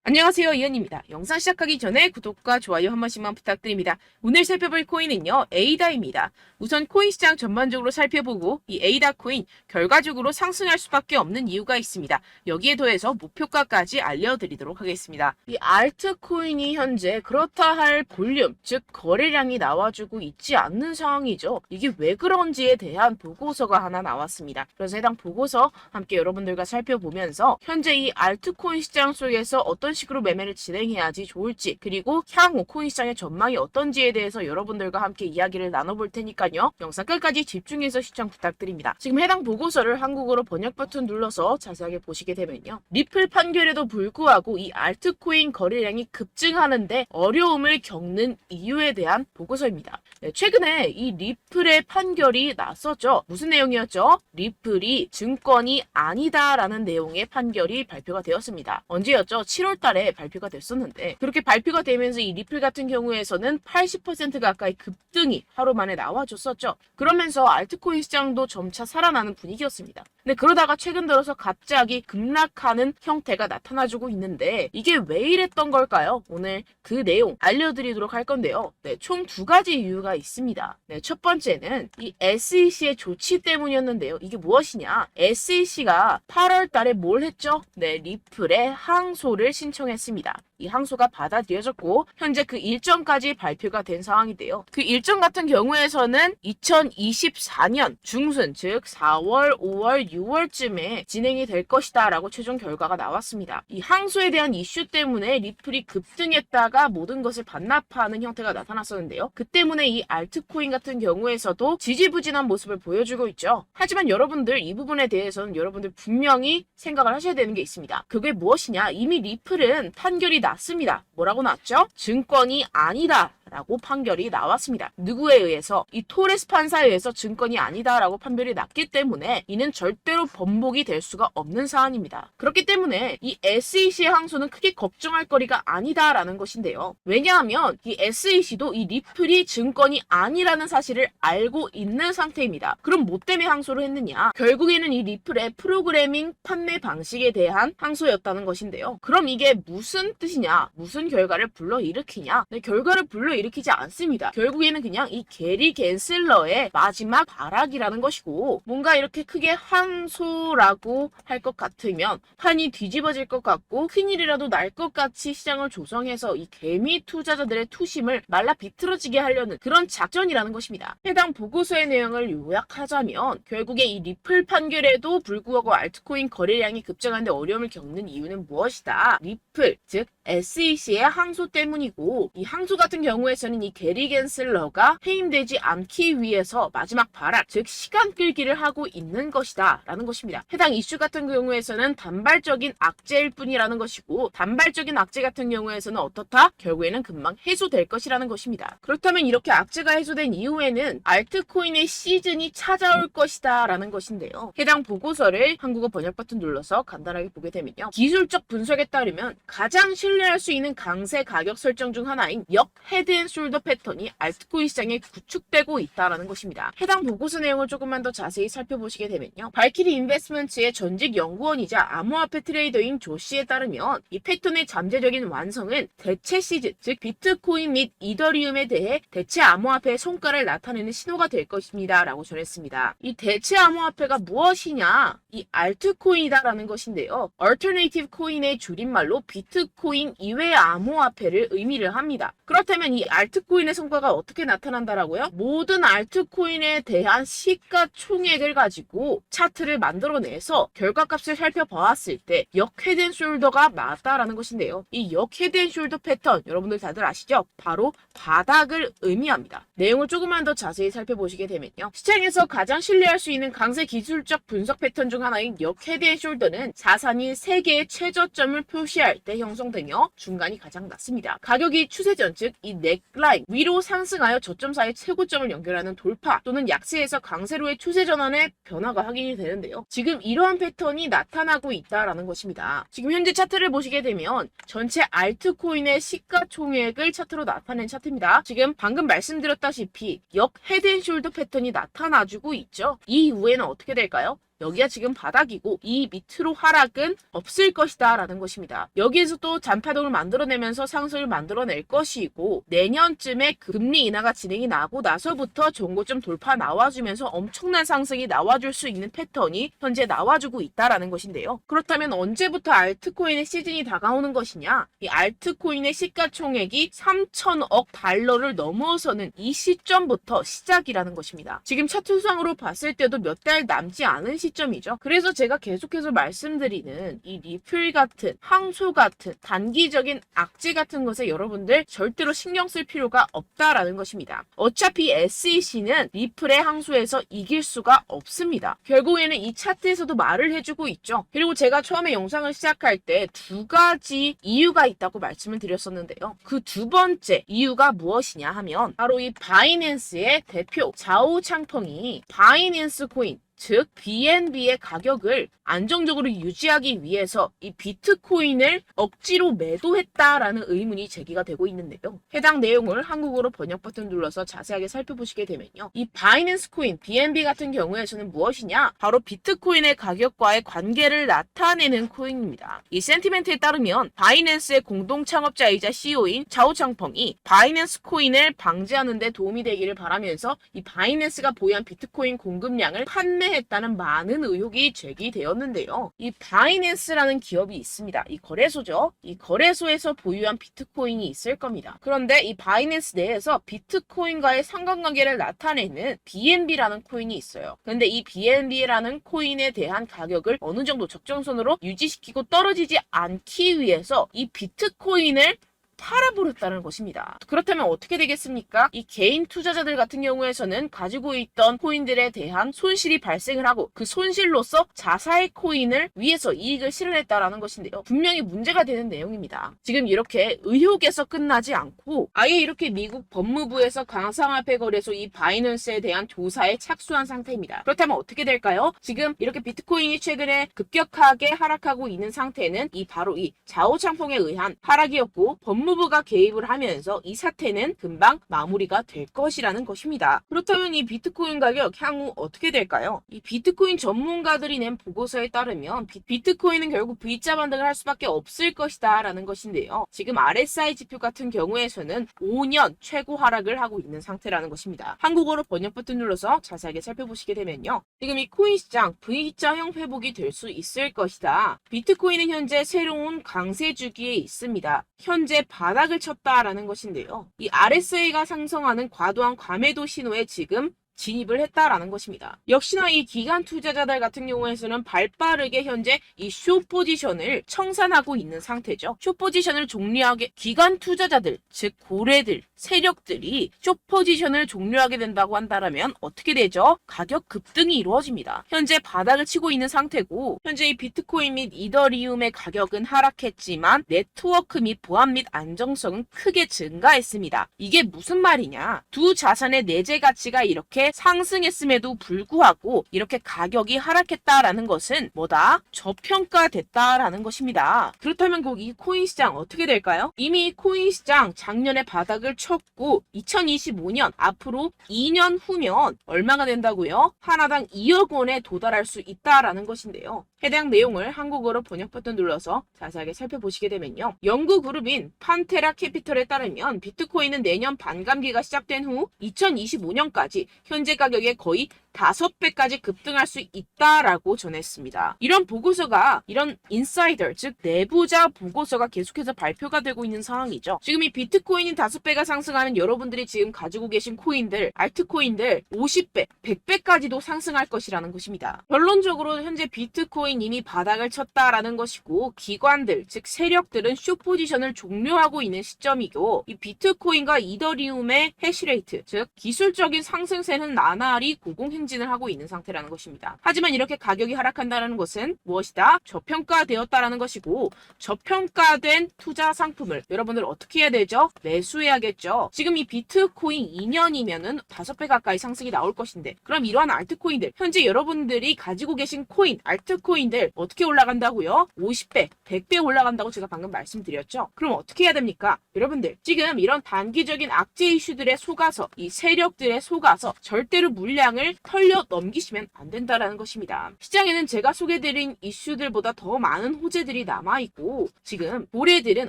안녕하세요, 이은입니다. 영상 시작하기 전에 구독과 좋아요 한 번씩만 부탁드립니다. 오늘 살펴볼 코인은요, 에이다입니다. 우선 코인 시장 전반적으로 살펴보고 이 에이다 코인 결과적으로 상승할 수밖에 없는 이유가 있습니다. 여기에 더해서 목표가까지 알려드리도록 하겠습니다. 이 알트 코인이 현재 그렇다 할 볼륨, 즉 거래량이 나와주고 있지 않는 상황이죠. 이게 왜 그런지에 대한 보고서가 하나 나왔습니다. 그래서 해당 보고서 함께 여러분들과 살펴보면서 현재 이 알트 코인 시장 속에서 어떤 식으로 매매를 진행해야지 좋을지, 그리고 향후 코인 시장의 전망이 어떤지에 대해서 여러분들과 함께 이야기를 나눠볼 테니까요. 영상 끝까지 집중해서 시청 부탁드립니다. 지금 해당 보고서를 한국어로 번역 버튼 눌러서 자세하게 보시게 되면요. 리플 판결에도 불구하고 이 알트코인 거래량이 급증하는데 어려움을 겪는 이유에 대한 보고서입니다. 네, 최근에 이 리플의 판결이 났었죠. 무슨 내용이었죠? 리플이 증권이 아니다라는 내용의 판결이 발표가 되었습니다. 언제였죠? 7월 달에 발표가 됐었는데, 그렇게 발표가 되면서 이 리플 같은 경우에서는 80% 가까이 급등이 하루 만에 나와줬었죠. 그러면서 알트코인 시장도 점차 살아나는 분위기였습니다. 근데 그러다가 최근 들어서 갑자기 급락하는 형태가 나타나주고 있는데, 이게 왜 이랬던 걸까요? 오늘 그 내용 알려드리도록 할 건데요. 네, 총 두 가지 이유가 있습니다. 네, 첫 번째는 이 SEC의 조치 때문이었는데요. 이게 무엇이냐? SEC가 8월 달에 뭘 했죠? 네, 리플의 항소를 신청했습니다. 이 항소가 받아들여졌고 현재 그 일정까지 발표가 된 상황인데요. 그 일정 같은 경우에서는 2024년 중순, 즉 4월, 5월, 6월쯤에 진행이 될 것이다 라고 최종 결과가 나왔습니다. 이 항소에 대한 이슈 때문에 리플이 급등했다가 모든 것을 반납하는 형태가 나타났었는데요. 그 때문에 이 알트코인 같은 경우에서도 지지부진한 모습을 보여주고 있죠. 하지만 여러분들 이 부분에 대해서는 여러분들 분명히 생각을 하셔야 되는 게 있습니다. 그게 무엇이냐? 이미 리플은 판결이 났습니다. 뭐라고 났죠? 증권이 아니다 라고 판결이 나왔습니다. 누구에 의해서? 이 토레스 판사에 의해서 증권이 아니다 라고 판결이 났기 때문에 이는 절대로 번복이 될 수가 없는 사안입니다. 그렇기 때문에 이 SEC의 항소는 크게 걱정할 거리가 아니다 라는 것인데요. 왜냐하면 이 SEC도 이 리플이 증권이 아니라는 사실을 알고 있는 상태입니다. 그럼 뭐 때문에 항소를 했느냐? 결국에는 이 리플의 프로그래밍 판매 방식에 대한 항소였다는 것인데요. 그럼 이게 무슨 뜻이냐? 무슨 결과를 불러일으키냐? 네, 결과를 불러일으키지 않습니다. 결국에는 그냥 이 게리 겐슬러의 마지막 발악이라는 것이고, 뭔가 이렇게 크게 항소라고 할 것 같으면 판이 뒤집어질 것 같고 큰일이라도 날 것 같이 시장을 조성해서 이 개미 투자자들의 투심을 말라 비틀어지게 하려는 그런 작전이라는 것입니다. 해당 보고서의 내용을 요약하자면 결국에 이 리플 판결에도 불구하고 알트코인 거래량이 급증하는데 어려움을 겪는 이유는 무엇이다? 리플, 즉 SEC의 항소 때문이고, 이 항소 같은 경우에서는 이 게리 겐슬러가 해임되지 않기 위해서 마지막 발악, 즉 시간 끌기를 하고 있는 것이다 라는 것입니다. 해당 이슈 같은 경우에서는 단발적인 악재일 뿐이라는 것이고, 단발적인 악재 같은 경우에서는 어떻다? 결국에는 금방 해소될 것이라는 것입니다. 그렇다면 이렇게 악재가 해소된 이후에는 알트코인의 시즌이 찾아올 것이다 라는 것인데요. 해당 보고서를 한국어 번역 버튼 눌러서 간단하게 보게 되면요. 기술적 분석에 따르면 가장 신뢰할 수 있는 강세 가격 설정 중 하나인 역 헤드앤숄더 패턴이 알트코인 시장에 구축되고 있다는 것입니다. 해당 보고서 내용을 조금만 더 자세히 살펴보시게 되면요. 발키리 인베스트먼트의 전직 연구원이자 암호화폐 트레이더인 조 씨에 따르면 이 패턴의 잠재적인 완성은 대체 시즌, 즉 비트코인 및 이더리움에 대해 대체 암호화폐의 성과를 나타내는 신호가 될 것입니다 라고 전했습니다. 이 대체 암호화폐가 무엇이냐? 이 알트코인이다라는 것인데요. 얼터네이티브 코인의 줄임말로 비트코인 이외의 암호화폐를 의미를 합니다. 그렇다면 이 알트코인의 성과가 어떻게 나타난다라고요? 모든 알트코인에 대한 시가총액을 가지고 차트를 만들어내서 결과값을 살펴보았을 때 역 헤드앤숄더가 맞다라는 것인데요. 이 역 헤드앤숄더 패턴 여러분들 다들 아시죠? 바로 바닥을 의미합니다. 내용을 조금만 더 자세히 살펴보시게 되면요. 시장에서 가장 신뢰할 수 있는 강세 기술적 분석 패턴 중 하나인 역 헤드앤숄더는 자산이 3개의 최저점을 표시할 때 형성되며 중간이 가장 낮습니다. 가격이 추세전, 즉 이 넥라인 위로 상승하여 저점 사이 최고점을 연결하는 돌파 또는 약세에서 강세로의 추세 전환의 변화가 확인이 되는데요. 지금 이러한 패턴이 나타나고 있다라는 것입니다. 지금 현재 차트를 보시게 되면 전체 알트코인의 시가총액을 차트로 나타낸 차트입니다. 지금 방금 말씀드렸다시피 역 헤드앤숄더 패턴이 나타나주고 있죠. 이 이후에는 어떻게 될까요? 여기가 지금 바닥이고 이 밑으로 하락은 없을 것이다 라는 것입니다. 여기에서 또 잔파동을 만들어내면서 상승을 만들어낼 것이고 내년쯤에 금리 인하가 진행이 나고 나서부터 전고점 돌파 나와주면서 엄청난 상승이 나와줄 수 있는 패턴이 현재 나와주고 있다라는 것인데요. 그렇다면 언제부터 알트코인의 시즌이 다가오는 것이냐? 이 알트코인의 시가총액이 3천억 달러를 넘어서는 이 시점부터 시작이라는 것입니다. 지금 차트상으로 봤을 때도 몇 달 남지 않은 시점이죠. 그래서 제가 계속해서 말씀드리는 이 리플 같은 항소 같은 단기적인 악재 같은 것에 여러분들 절대로 신경 쓸 필요가 없다라는 것입니다. 어차피 SEC는 리플의 항소에서 이길 수가 없습니다. 결국에는 이 차트에서도 말을 해주고 있죠. 그리고 제가 처음에 영상을 시작할 때 두 가지 이유가 있다고 말씀을 드렸었는데요. 그 두 번째 이유가 무엇이냐 하면 바로 이 바이낸스의 대표 자오 창펑이 바이낸스 코인 즉 BNB의 가격을 안정적으로 유지하기 위해서 이 비트코인을 억지로 매도했다라는 의문이 제기가 되고 있는데요. 해당 내용을 한국어로 번역 버튼 눌러서 자세하게 살펴보시게 되면요. 이 바이낸스 코인 BNB 같은 경우에서는 무엇이냐? 바로 비트코인의 가격과의 관계를 나타내는 코인입니다. 이 센티멘트에 따르면 바이낸스의 공동 창업자이자 CEO인 자오 창펑이 바이낸스 코인을 방지하는 데 도움이 되기를 바라면서 이 바이낸스가 보유한 비트코인 공급량을 판매했다는 많은 의혹이 제기되었는데요. 이 바이낸스라는 기업이 있습니다. 이 거래소죠. 이 거래소에서 보유한 비트코인이 있을 겁니다. 그런데 이 바이낸스 내에서 비트코인과의 상관관계를 나타내는 BNB라는 코인이 있어요. 그런데 이 BNB라는 코인에 대한 가격을 어느 정도 적정선으로 유지시키고 떨어지지 않기 위해서 이 비트코인을 팔아버렸다는 것입니다. 그렇다면 어떻게 되겠습니까? 이 개인 투자자들 같은 경우에서는 가지고 있던 코인들에 대한 손실이 발생을 하고 그 손실로서 자사의 코인을 위해서 이익을 실현했다라는 것인데요. 분명히 문제가 되는 내용입니다. 지금 이렇게 의혹에서 끝나지 않고 아예 이렇게 미국 법무부에서 가상화폐 거래소 이 바이낸스에 대한 조사에 착수한 상태입니다. 그렇다면 어떻게 될까요? 지금 이렇게 비트코인이 최근에 급격하게 하락하고 있는 상태는 바로 이 자오 창펑에 의한 하락이었고 법무부가 개입을 하면서 이 사태는 금방 마무리가 될 것이라는 것입니다. 그렇다면 이 비트코인 가격 향후 어떻게 될까요? 이 비트코인 전문가들이 낸 보고서에 따르면 비트코인은 결국 V자 반등을 할 수밖에 없을 것이다 라는 것인데요. 지금 RSI 지표 같은 경우에서는 5년 최고 하락을 하고 있는 상태라는 것입니다. 한국어로 번역 버튼 눌러서 자세하게 살펴보시게 되면요. 지금 이 코인 시장 V자형 회복이 될 수 있을 것이다. 비트코인은 현재 새로운 강세 주기에 있습니다. 현재 바닥을 쳤다라는 것인데요. 이 RSI가 상승하는 과도한 과매도 신호에 지금 진입을 했다라는 것입니다. 역시나 이 기관 투자자들 같은 경우에서는 발빠르게 현재 이 숏 포지션을 청산하고 있는 상태죠. 숏 포지션을 종료하게 기관 투자자들, 즉 고래들, 세력들이 숏 포지션을 종료하게 된다고 한다면 어떻게 되죠? 가격 급등이 이루어집니다. 현재 바닥을 치고 있는 상태고 현재 이 비트코인 및 이더리움의 가격은 하락했지만 네트워크 및 보안 및 안정성은 크게 증가했습니다. 이게 무슨 말이냐? 두 자산의 내재 가치가 이렇게 상승했음에도 불구하고 이렇게 가격이 하락했다라는 것은 뭐다? 저평가됐다라는 것입니다. 그렇다면 꼭 이 코인 시장 어떻게 될까요? 이미 코인 시장 작년에 바닥을 쳤고 2025년 앞으로 2년 후면 얼마가 된다고요? 하나당 2억 원에 도달할 수 있다라는 것인데요. 해당 내용을 한국어로 번역 버튼 눌러서 자세하게 살펴보시게 되면요. 연구 그룹인 판테라 캐피털에 따르면 비트코인은 내년 반감기가 시작된 후 2025년까지 현재 가격의 거의 5배까지 급등할 수 있다라고 전했습니다. 이런 보고서가 이런 인사이더 즉 내부자 보고서가 계속해서 발표가 되고 있는 상황이죠. 지금 이 비트코인이 5배가 상승하는 여러분들이 지금 가지고 계신 코인들, 알트코인들 50배, 100배까지도 상승할 것이라는 것입니다. 결론적으로 현재 비트코인 이미 바닥을 쳤다라는 것이고 기관들 즉 세력들은 숏 포지션을 종료하고 있는 시점이고 이 비트코인과 이더리움의 해시레이트 즉 기술적인 상승세는 나날이 고공행진을 하고 있는 상태라는 것입니다. 하지만 이렇게 가격이 하락한다는 것은 무엇이다? 저평가되었다라는 것이고 저평가된 투자 상품을 여러분들 어떻게 해야 되죠? 매수해야겠죠. 지금 이 비트코인 2년이면은 5배 가까이 상승이 나올 것인데 그럼 이러한 알트코인들 현재 여러분들이 가지고 계신 코인, 알트코인들 어떻게 올라간다고요? 50배, 100배 올라간다고 제가 방금 말씀드렸죠. 그럼 어떻게 해야 됩니까? 여러분들 지금 이런 단기적인 악재 이슈들에 속아서 이 세력들에 속아서 절대로 물량을 털려 넘기시면 안 된다라는 것입니다. 시장에는 제가 소개드린 이슈들보다 더 많은 호재들이 남아있고 지금 고래들은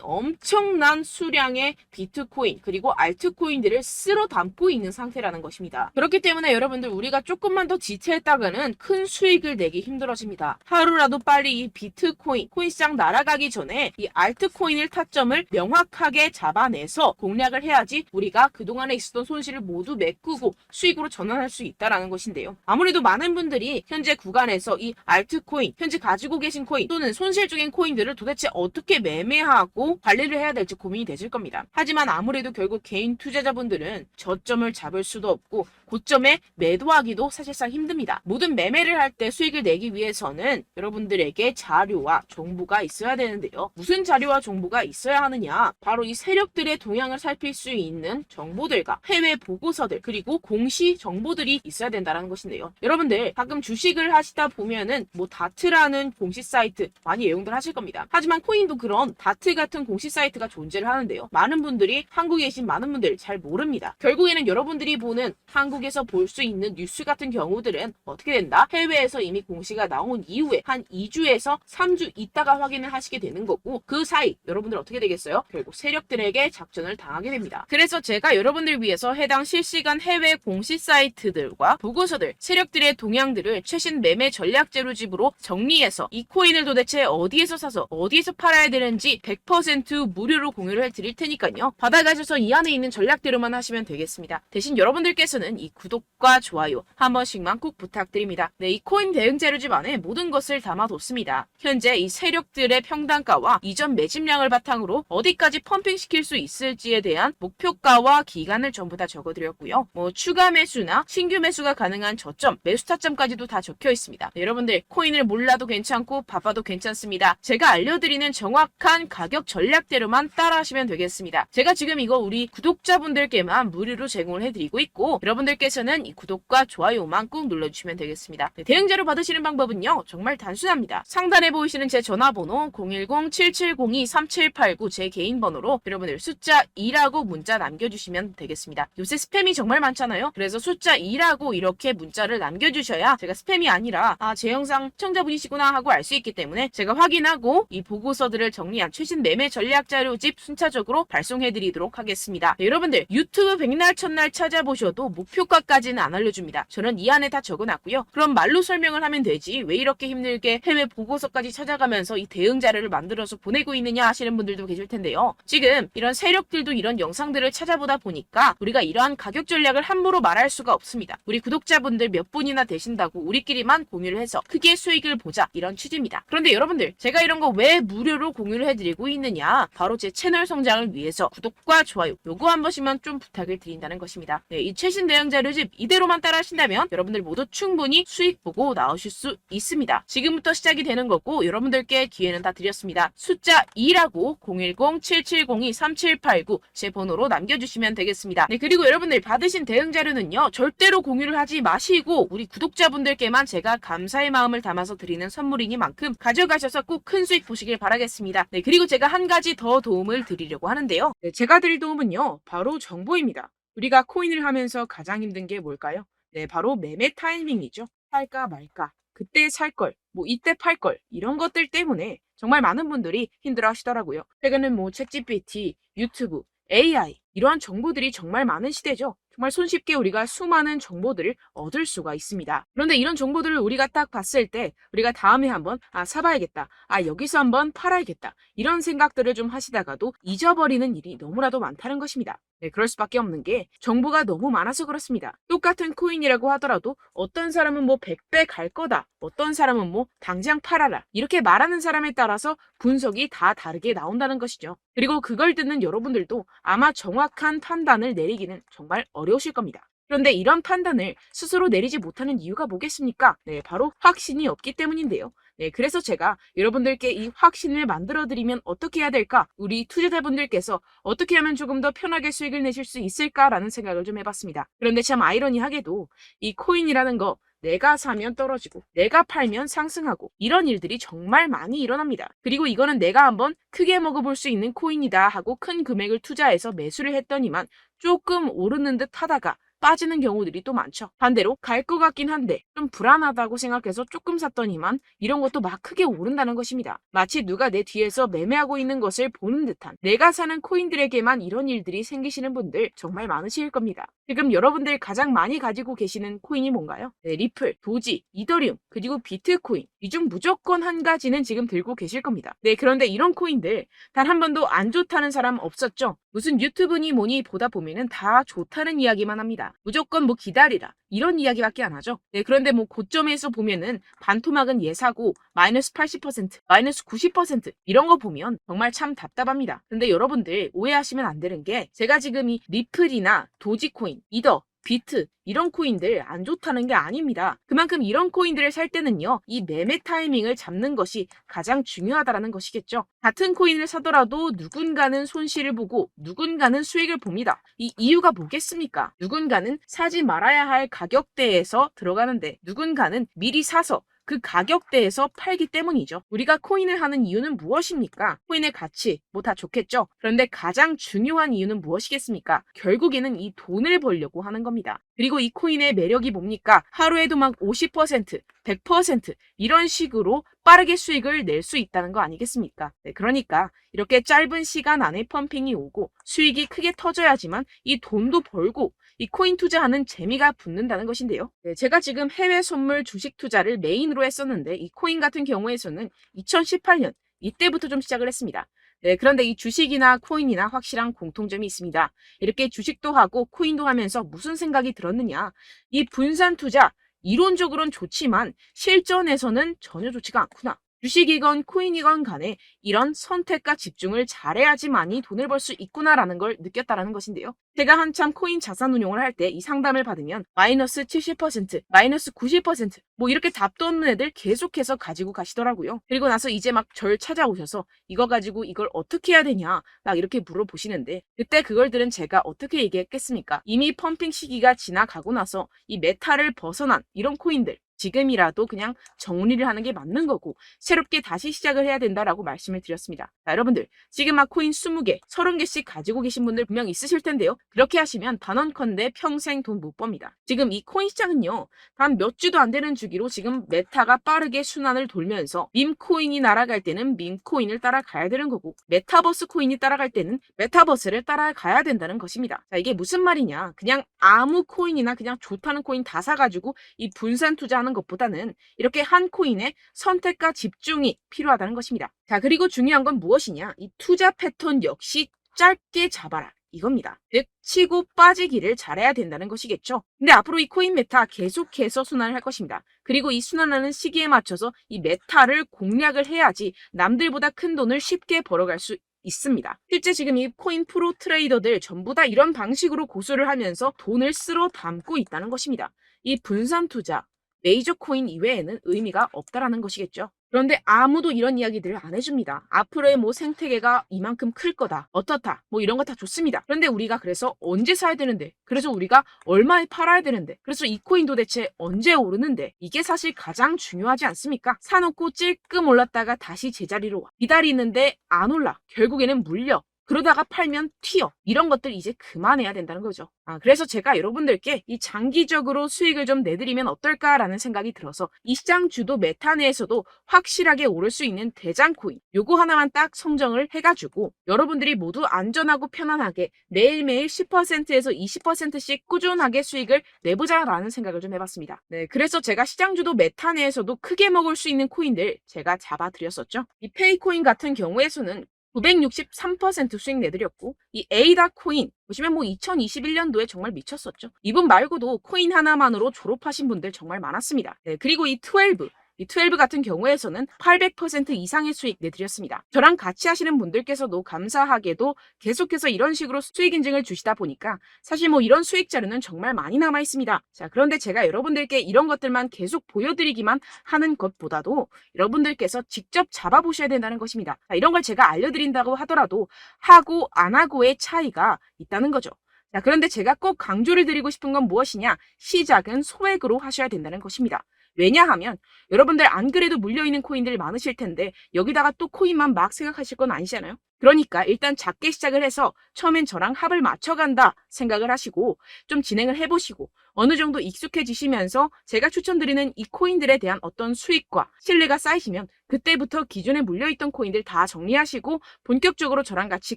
엄청난 수량의 비트코인 그리고 알트코인들을 쓸어 담고 있는 상태라는 것입니다. 그렇기 때문에 여러분들 우리가 조금만 더 지체했다가는 큰 수익을 내기 힘들어집니다. 하루라도 빨리 이 비트코인, 코인시장 날아가기 전에 이 알트코인을 타점을 명확하게 잡아내서 공략을 해야지 우리가 그동안에 있었던 손실을 모두 메꾸고 수익으로 전환할 수 있다라는 것인데요. 아무래도 많은 분들이 현재 구간에서 이 알트코인, 현재 가지고 계신 코인 또는 손실 중인 코인들을 도대체 어떻게 매매하고 관리를 해야 될지 고민이 되실 겁니다. 하지만 아무래도 결국 개인 투자자분들은 저점을 잡을 수도 없고 고점에 매도하기도 사실상 힘듭니다. 모든 매매를 할 때 수익을 내기 위해서는 여러분들에게 자료와 정보가 있어야 되는데요. 무슨 자료와 정보가 있어야 하느냐? 바로 이 세력들의 동향을 살필 수 있는 정보들과 해외 보고서들 그리고 공시 정보들이 있어야 된다는 것인데요. 여러분들 가끔 주식을 하시다 보면은 뭐 다트라는 공시 사이트 많이 애용들 하실 겁니다. 하지만 코인도 그런 다트 같은 공시 사이트가 존재를 하는데요. 많은 분들이 한국에 계신 많은 분들 잘 모릅니다. 결국에는 여러분들이 보는 한국에서 볼 수 있는 뉴스 같은 경우들은 어떻게 된다? 해외에서 이미 공시가 나온 이후에 한 2주에서 3주 있다가 확인을 하시게 되는 거고 그 사이 여러분들 어떻게 되겠어요? 결국 세력들에게 작전을 당하게 됩니다. 그래서 제가 여러분들 위해서 해당 실시간 해외 공시 사이트들과 보고서들, 세력들의 동향들을 최신 매매 전략 재료집으로 정리해서 이 코인을 도대체 어디에서 사서 어디에서 팔아야 되는지 100% 무료로 공유를 해드릴 테니까요. 받아가셔서 이 안에 있는 전략대로만 하시면 되겠습니다. 대신 여러분들께서는 이 구독과 좋아요 한 번씩만 꼭 부탁드립니다. 네, 이 코인 대응 재료집 안에 모든 것을 담아뒀습니다. 현재 이 세력들의 평단가와 이전 매집량을 바탕으로 어디까지 펌핑시킬 수 있을지에 대한 목표가와 기간을 전부 다 적어드렸고요. 뭐 추가 매수나 신규 매수가 가능한 저점, 매수 타점까지도 다 적혀 있습니다. 네, 여러분들 코인을 몰라도 괜찮고 바빠도 괜찮습니다. 제가 알려드리는 정확한 가격 전략대로만 따라하시면 되겠습니다. 제가 지금 이거 우리 구독자분들께만 무료로 제공을 해드리고 있고 여러분들께서는 이 구독과 좋아요만 꾹 눌러주시면 되겠습니다. 네, 대응자료 받으시는 방법은요 정말 단순합니다. 상단에 보이시는 제 전화번호 010-7702-3789 제 개인 번호로 여러분들 숫자 2라고 문자 남겨주시면 되겠습니다. 요새 스팸이 정말 많잖아요. 그래서 숫자 2라고 이렇게 문자를 남겨주셔야 제가 스팸이 아니라 제 영상 시청자분이시구나 하고 알 수 있기 때문에 제가 확인하고 이 보고서들을 정리한 최신 매매 전략 자료집 순차적으로 발송해드리도록 하겠습니다. 네, 여러분들 유튜브 백날 첫날 찾아보셔도 목표가까지는 안 알려줍니다. 저는 이 안에 다 적어놨고요. 그럼 말로 설명을 하면 되지 왜 이렇게 힘들게 해외 보고서까지 찾아가면서 이 대응 자료를 만들어서 보내고 있느냐 하시는 분들도 계실 텐데요. 지금 이런 세력들도 이런 영상들을 찾아보다 보니까 우리가 이러한 가격 전략을 함부로 말할 수가 없습니다. 우리 구독자분들 몇 분이나 되신다고 우리끼리만 공유를 해서 크게 수익을 보자 이런 취지입니다. 그런데 여러분들 제가 이런 거 왜 무료로 공유를 해드리고 있느냐? 바로 제 채널 성장을 위해서 구독과 좋아요 요거 한 번씩만 좀 부탁을 드린다는 것입니다. 네, 이 최신 대응 자료집 이대로만 따라 하신다면 여러분들 모두 충분히 수익 보고 나오실 수 있습니다. 지금부터 시작이 되는 거고 여러분들께 기회는 다 드렸습니다. 숫자 2라고 010-7702-3789 제 번호로 남겨주시면 되겠습니다. 네, 그리고 여러분들 받으신 대응 자료는요 절대로 공유를 하지 마시고 우리 구독자분들께만 제가 감사의 마음을 담아서 드리는 선물이니만큼 가져가셔서 꼭 큰 수익 보시길 바라겠습니다. 네, 그리고 제가 한 가지 더 도움을 드리려고 하는데요. 네, 제가 드릴 도움은요 바로 정보입니다. 우리가 코인을 하면서 가장 힘든 게 뭘까요? 네, 바로 매매 타이밍이죠. 살까 말까, 그때 살 걸, 뭐 이때 팔 걸, 이런 것들 때문에 정말 많은 분들이 힘들어 하시더라고요. 최근은 뭐 챗GPT, 유튜브, AI 이러한 정보들이 정말 많은 시대죠. 정말 손쉽게 우리가 수많은 정보들을 얻을 수가 있습니다. 그런데 이런 정보들을 우리가 딱 봤을 때 우리가 다음에 한번 사봐야겠다. 여기서 한번 팔아야겠다. 이런 생각들을 좀 하시다가도 잊어버리는 일이 너무나도 많다는 것입니다. 네, 그럴 수밖에 없는 게 정보가 너무 많아서 그렇습니다. 똑같은 코인이라고 하더라도 어떤 사람은 뭐 100배 갈 거다. 어떤 사람은 뭐 당장 팔아라. 이렇게 말하는 사람에 따라서 분석이 다 다르게 나온다는 것이죠. 그리고 그걸 듣는 여러분들도 아마 정확한 판단을 내리기는 정말 어려우실 겁니다. 그런데 이런 판단을 스스로 내리지 못하는 이유가 뭐겠습니까? 네, 바로 확신이 없기 때문인데요. 네, 그래서 제가 여러분들께 이 확신을 만들어드리면 어떻게 해야 될까? 우리 투자자분들께서 어떻게 하면 조금 더 편하게 수익을 내실 수 있을까라는 생각을 좀 해봤습니다. 그런데 참 아이러니하게도 이 코인이라는 거 내가 사면 떨어지고 내가 팔면 상승하고 이런 일들이 정말 많이 일어납니다. 그리고 이거는 내가 한번 크게 먹어볼 수 있는 코인이다 하고 큰 금액을 투자해서 매수를 했더니만 조금 오르는 듯 하다가 빠지는 경우들이 또 많죠. 반대로 갈 것 같긴 한데 좀 불안하다고 생각해서 조금 샀더니만 이런 것도 막 크게 오른다는 것입니다. 마치 누가 내 뒤에서 매매하고 있는 것을 보는 듯한, 내가 사는 코인들에게만 이런 일들이 생기시는 분들 정말 많으실 겁니다. 지금 여러분들 가장 많이 가지고 계시는 코인이 뭔가요? 네, 리플, 도지, 이더리움, 그리고 비트코인. 이 중 무조건 한 가지는 지금 들고 계실 겁니다. 네, 그런데 이런 코인들 단 한 번도 안 좋다는 사람 없었죠? 무슨 유튜브니 뭐니 보다 보면은 다 좋다는 이야기만 합니다. 무조건 뭐 기다리라 이런 이야기밖에 안 하죠. 네, 그런데 뭐 고점에서 보면은 반토막은 예사고 마이너스 80%, 마이너스 90% 이런 거 보면 정말 참 답답합니다. 근데 여러분들 오해하시면 안 되는 게, 제가 지금 이 리플이나 도지코인, 이더, 비트 이런 코인들 안 좋다는 게 아닙니다. 그만큼 이런 코인들을 살 때는요, 이 매매 타이밍을 잡는 것이 가장 중요하다는 것이겠죠. 같은 코인을 사더라도 누군가는 손실을 보고 누군가는 수익을 봅니다. 이 이유가 뭐겠습니까? 누군가는 사지 말아야 할 가격대에서 들어가는데 누군가는 미리 사서 그 가격대에서 팔기 때문이죠. 우리가 코인을 하는 이유는 무엇입니까? 코인의 가치, 뭐 다 좋겠죠. 그런데 가장 중요한 이유는 무엇이겠습니까? 결국에는 이 돈을 벌려고 하는 겁니다. 그리고 이 코인의 매력이 뭡니까? 하루에도 막 50%, 100% 이런 식으로 빠르게 수익을 낼 수 있다는 거 아니겠습니까? 네, 그러니까 이렇게 짧은 시간 안에 펌핑이 오고 수익이 크게 터져야지만 이 돈도 벌고 이 코인 투자하는 재미가 붙는다는 것인데요. 네, 제가 지금 해외 선물 주식 투자를 메인으로 했었는데 이 코인 같은 경우에서는 2018년 이때부터 좀 시작을 했습니다. 네, 그런데 이 주식이나 코인이나 확실한 공통점이 있습니다. 이렇게 주식도 하고 코인도 하면서 무슨 생각이 들었느냐? 이 분산 투자 이론적으로는 좋지만 실전에서는 전혀 좋지가 않구나. 주식이건 코인이건 간에 이런 선택과 집중을 잘해야지만이 돈을 벌 수 있구나라는 걸 느꼈다라는 것인데요. 제가 한참 코인 자산 운용을 할 때 이 상담을 받으면 마이너스 70%, 마이너스 90%, 뭐 이렇게 답도 없는 애들 계속해서 가지고 가시더라고요. 그리고 나서 이제 막 절 찾아오셔서 이거 가지고 이걸 어떻게 해야 되냐 막 이렇게 물어보시는데, 그때 그걸 들은 제가 어떻게 얘기했겠습니까? 이미 펌핑 시기가 지나가고 나서 이 메타를 벗어난 이런 코인들 지금이라도 그냥 정리를 하는 게 맞는 거고 새롭게 다시 시작을 해야 된다라고 말씀을 드렸습니다. 자, 여러분들 지금 막 코인 20개, 30개씩 가지고 계신 분들 분명 있으실 텐데요. 그렇게 하시면 단언컨대 평생 돈 못 법니다. 지금 이 코인 시장은요, 단 몇 주도 안 되는 주기로 지금 메타가 빠르게 순환을 돌면서 밈코인이 날아갈 때는 밈코인을 따라가야 되는 거고 메타버스 코인이 따라갈 때는 메타버스를 따라가야 된다는 것입니다. 자, 이게 무슨 말이냐? 그냥 아무 코인이나 그냥 좋다는 코인 다 사가지고 이 분산 투자하는 것보다는 이렇게 한 코인에 선택과 집중이 필요하다는 것입니다. 자, 그리고 중요한 건 무엇이냐? 이 투자 패턴 역시 짧게 잡아라. 이겁니다. 즉 치고 빠지기를 잘해야 된다는 것이겠죠. 근데 앞으로 이 코인 메타 계속해서 순환을 할 것입니다. 그리고 이 순환하는 시기에 맞춰서 이 메타를 공략을 해야지 남들보다 큰 돈을 쉽게 벌어갈 수 있습니다. 실제 지금 이 코인 프로 트레이더들 전부 다 이런 방식으로 고수를 하면서 돈을 쓸어 담고 있다는 것입니다. 이 분산 투자, 메이저 코인 이외에는 의미가 없다라는 것이겠죠. 그런데 아무도 이런 이야기들을 안 해줍니다. 앞으로의 뭐 생태계가 이만큼 클 거다, 어떻다, 뭐 이런 거 다 좋습니다. 그런데 우리가 그래서 언제 사야 되는데, 그래서 우리가 얼마에 팔아야 되는데, 그래서 이 코인 도대체 언제 오르는데, 이게 사실 가장 중요하지 않습니까? 사놓고 찔끔 올랐다가 다시 제자리로 와. 기다리는데 안 올라. 결국에는 물려. 그러다가 팔면 튀어. 이런 것들 이제 그만해야 된다는 거죠. 그래서 제가 여러분들께 이 장기적으로 수익을 좀 내드리면 어떨까라는 생각이 들어서 이 시장 주도 메타 내에서도 확실하게 오를 수 있는 대장 코인 요거 하나만 딱 선정을 해가지고 여러분들이 모두 안전하고 편안하게 매일매일 10%에서 20%씩 꾸준하게 수익을 내보자라는 생각을 좀 해봤습니다. 네, 그래서 제가 시장 주도 메타 내에서도 크게 먹을 수 있는 코인들 제가 잡아드렸었죠. 이 페이코인 같은 경우에서는 963% 수익 내드렸고, 이 에이다 코인 보시면 뭐 2021년도에 정말 미쳤었죠. 이분 말고도 코인 하나만으로 졸업하신 분들 정말 많았습니다. 네, 그리고 이 12 같은 경우에서는 800% 이상의 수익 내드렸습니다. 저랑 같이 하시는 분들께서도 감사하게도 계속해서 이런 식으로 수익 인증을 주시다 보니까 사실 뭐 이런 수익 자료는 정말 많이 남아 있습니다. 자, 그런데 제가 여러분들께 이런 것들만 계속 보여드리기만 하는 것보다도 여러분들께서 직접 잡아보셔야 된다는 것입니다. 자, 이런 걸 제가 알려드린다고 하더라도 하고 안 하고의 차이가 있다는 거죠. 자, 그런데 제가 꼭 강조를 드리고 싶은 건 무엇이냐? 시작은 소액으로 하셔야 된다는 것입니다. 왜냐하면 여러분들 안 그래도 물려있는 코인들 많으실 텐데 여기다가 또 코인만 막 생각하실 건 아니잖아요. 그러니까 일단 작게 시작을 해서 처음엔 저랑 합을 맞춰간다 생각을 하시고 좀 진행을 해보시고 어느 정도 익숙해지시면서 제가 추천드리는 이 코인들에 대한 어떤 수익과 신뢰가 쌓이시면 그때부터 기존에 물려있던 코인들 다 정리하시고 본격적으로 저랑 같이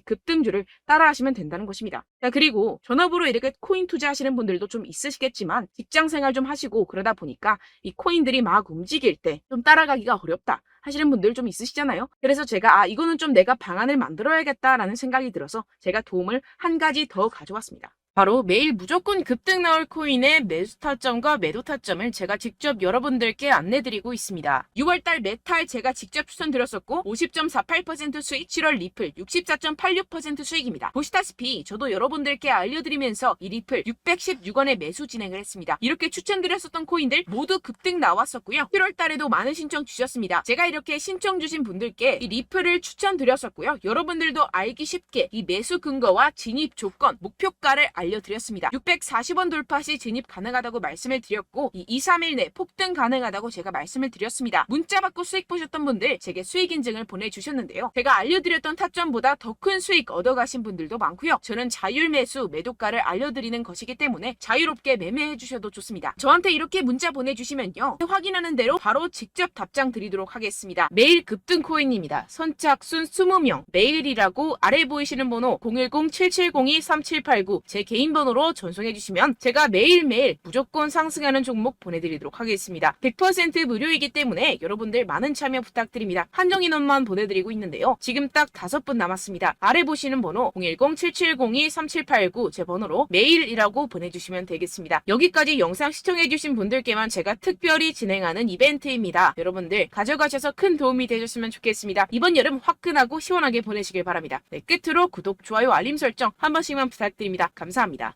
급등주를 따라하시면 된다는 것입니다. 자, 그리고 전업으로 이렇게 코인 투자하시는 분들도 좀 있으시겠지만 직장 생활 좀 하시고 그러다 보니까 이 코인들이 막 움직일 때 좀 따라가기가 어렵다 하시는 분들 좀 있으시잖아요. 그래서 제가 이거는 좀 내가 방안을 만들어야겠다라는 생각이 들어서 제가 도움을 한 가지 더 가져왔습니다. 바로 매일 무조건 급등 나올 코인의 매수 타점과 매도 타점을 제가 직접 여러분들께 안내드리고 있습니다. 6월달 메탈 제가 직접 추천드렸었고 50.48% 수익, 7월 리플 64.86% 수익입니다. 보시다시피 저도 여러분들께 알려드리면서 이 리플 616원에 매수 진행을 했습니다. 이렇게 추천드렸었던 코인들 모두 급등 나왔었고요. 7월달에도 많은 신청 주셨습니다. 제가 이렇게 신청 주신 분들께 이 리플을 추천드렸었고요. 여러분들도 알기 쉽게 이 매수 근거와 진입 조건, 목표가를 알려드렸습니다. 640원 돌파 시 진입 가능하다고 말씀을 드렸고 이 2, 3일 내 폭등 가능하다고 제가 말씀을 드렸습니다. 문자 받고 수익 보셨던 분들 제게 수익 인증을 보내주셨는데요. 제가 알려드렸던 타점보다 더 큰 수익 얻어가신 분들도 많고요. 저는 자율 매수 매도가를 알려드리는 것이기 때문에 자유롭게 매매해 주셔도 좋습니다. 저한테 이렇게 문자 보내주시면요. 확인하는 대로 바로 직접 답장 드리도록 하겠습니다. 매일 급등 코인입니다. 선착순 20명 매일이라고 아래 보이시는 번호 010-7702-3789 제 개인 번호로 전송해 주시면 제가 매일매일 무조건 상승하는 종목 보내드리도록 하겠습니다. 100% 무료이기 때문에 여러분들 많은 참여 부탁드립니다. 한정 인원만 보내드리고 있는데요. 지금 딱 5분 남았습니다. 아래 보시는 번호 010-7702-3789 제 번호로 메일이라고 보내주시면 되겠습니다. 여기까지 영상 시청해주신 분들께만 제가 특별히 진행하는 이벤트입니다. 여러분들 가져가셔서 큰 도움이 되셨으면 좋겠습니다. 이번 여름 화끈하고 시원하게 보내시길 바랍니다. 네, 끝으로 구독, 좋아요, 알림 설정 한 번씩만 부탁드립니다. 감사합니다.